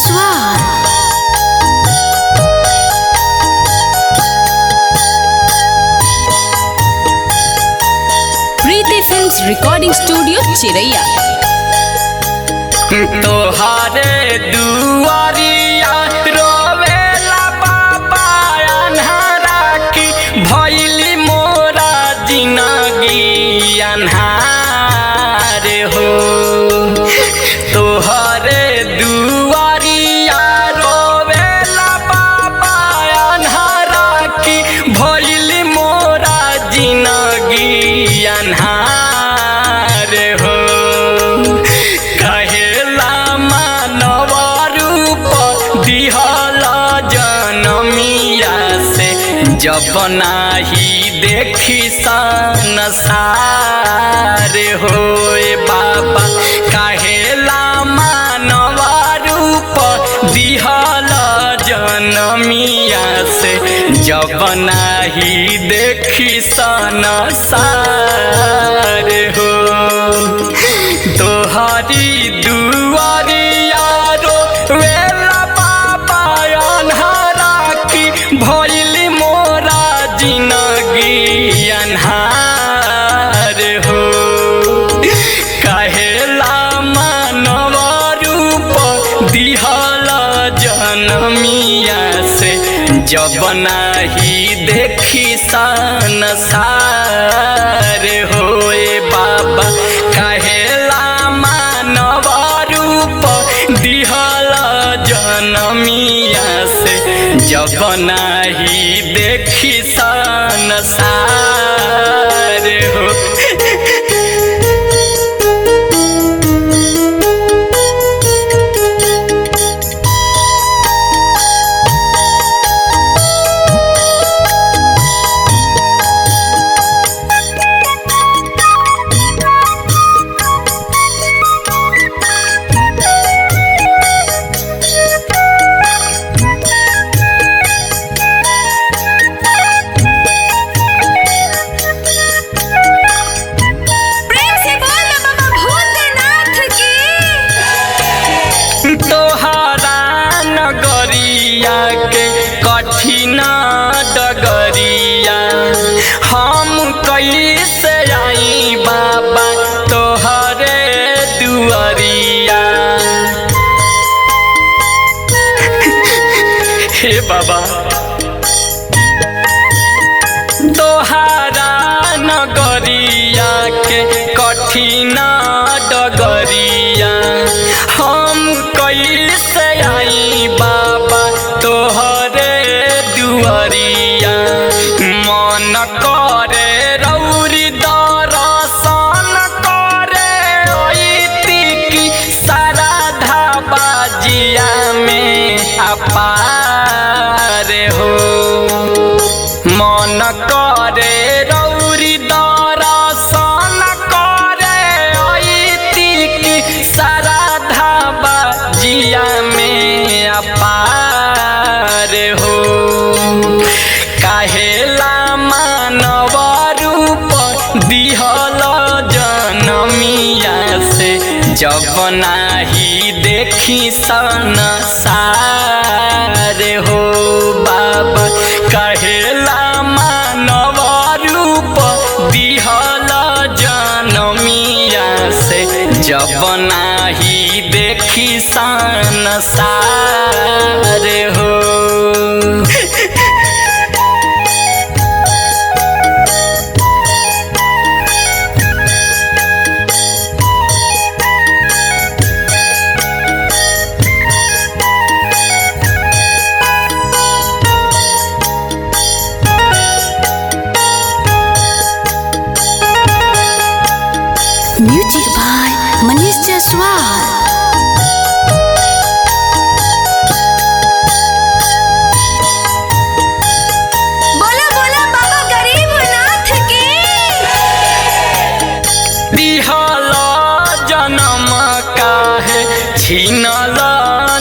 जायसवाल। प्रीति films recording studio चिरैया। तोहारे दुआरिया रोवेला बाबा अन्हारा की भइली मोरा जिंदगी अन्हार हो। तोहारे दुआरिया रोवेला बाबा अन्हारा की भइली मोरा जिंदगी अन्हार हो। जब नाही देखी संसार होए बाबा काहेला मानव रूप दिहल जनमिया से। जब नाही देखी संसार हो तोहरी दुआरिया रोवेला बाबा अन्हारा की भइली मोरा जिंदगी अन्हार हो। कहेला मानव रूप दिहल जनमिया से। जब नाही देखी संसार होए बाबा कहेला मानव रूप दिहल जनमिया से। जब नाही देखी संसार हो। कठिन डगरिया हम कैसे आई बाबा तोहरे दुआरिया। हे बाबा तोहरा नगरिया के कठिन डगरिया हम कैसे आई बाबा तोहरे दुआरिया। मन करे रौरी दर्शन करे अइती की साराधा बाजिया में अपार हो। मन करे रौरी दर्शन करे अइती की साराधा बाजिया में अपार हो। काहेला मानव रूप दिहल जनमिया से। जब नाही देखी संसार हो बाबा काहेला मानव रूप दिहल जनमिया से। जब नाही देखी संसार हो। Music by Manish Jaiswal. बोला बोला बाबा गरीबनाथ की। दिहल जन्म काहे छीनल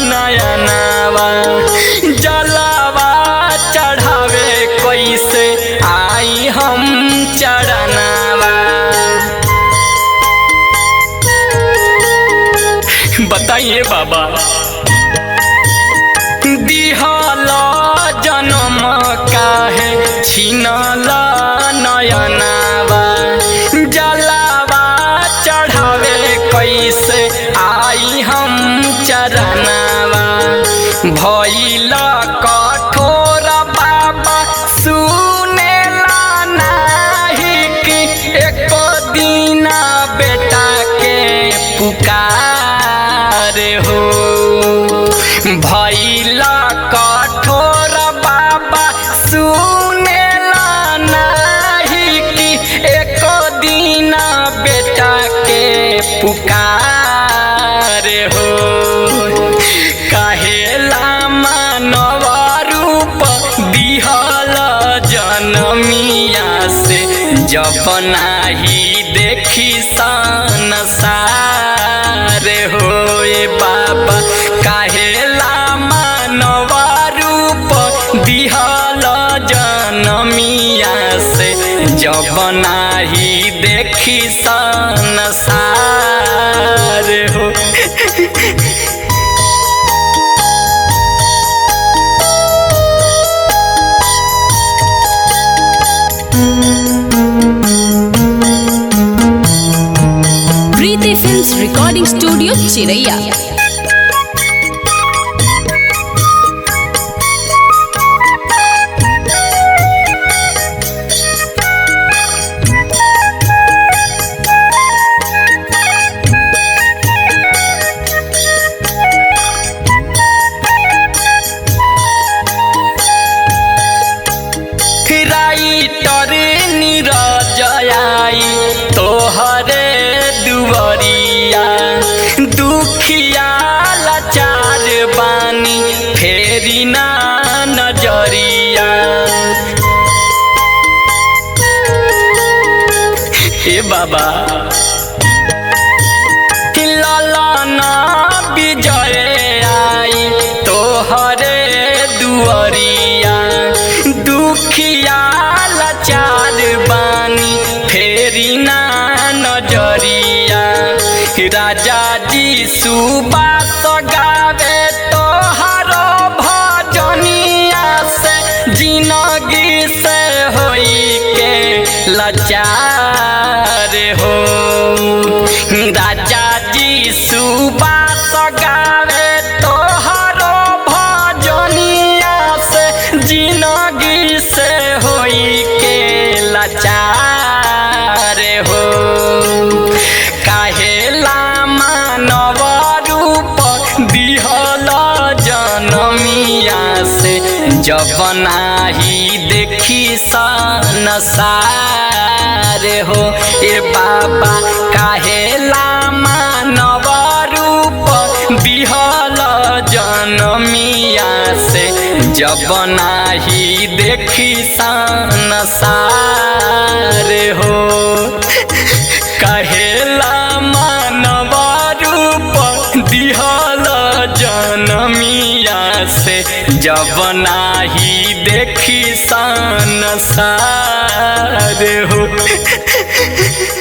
नयनवा। जलवा चढ़ावे कैसे आई हम चरणवा। बताइए बाबा पुकार हो। काहेला मानव रूप दिहल जनमिया से जब नाही देखी संसार हो। ए बाबा काहेला मानव रूप दिहल जनमिया से जब नाही देखी संसार हो। प्रीति फिल्म्स रिकॉर्डिंग स्टूडियो चिरैया। राइटर नीरज आई तोहरे दुवरिया, दुखिया लाचार बानी फेरी ना नजरिया। हे बाबा ललना विजय आई तोहरे दुवरिया, दुखिया लाचार बानी फेरी ना नजरिया। राजा जी सुबास गावे तोहर भजनिया से जिंदगी से होई के लाचार हो। राजा जी सुबास गावे तोहर भजनिया से जिंदगी से होई के लाचार हो। काहेला मानव रूप दिहल जनमिया से जब नाही देखी संसार हो। ए बाबा काहेला मानव रूप दिहल जनमिया से जब नाही देखी संसार हो। काहेला मानव रूप दिहल जनमिया से जब नाही देखी संसार हो।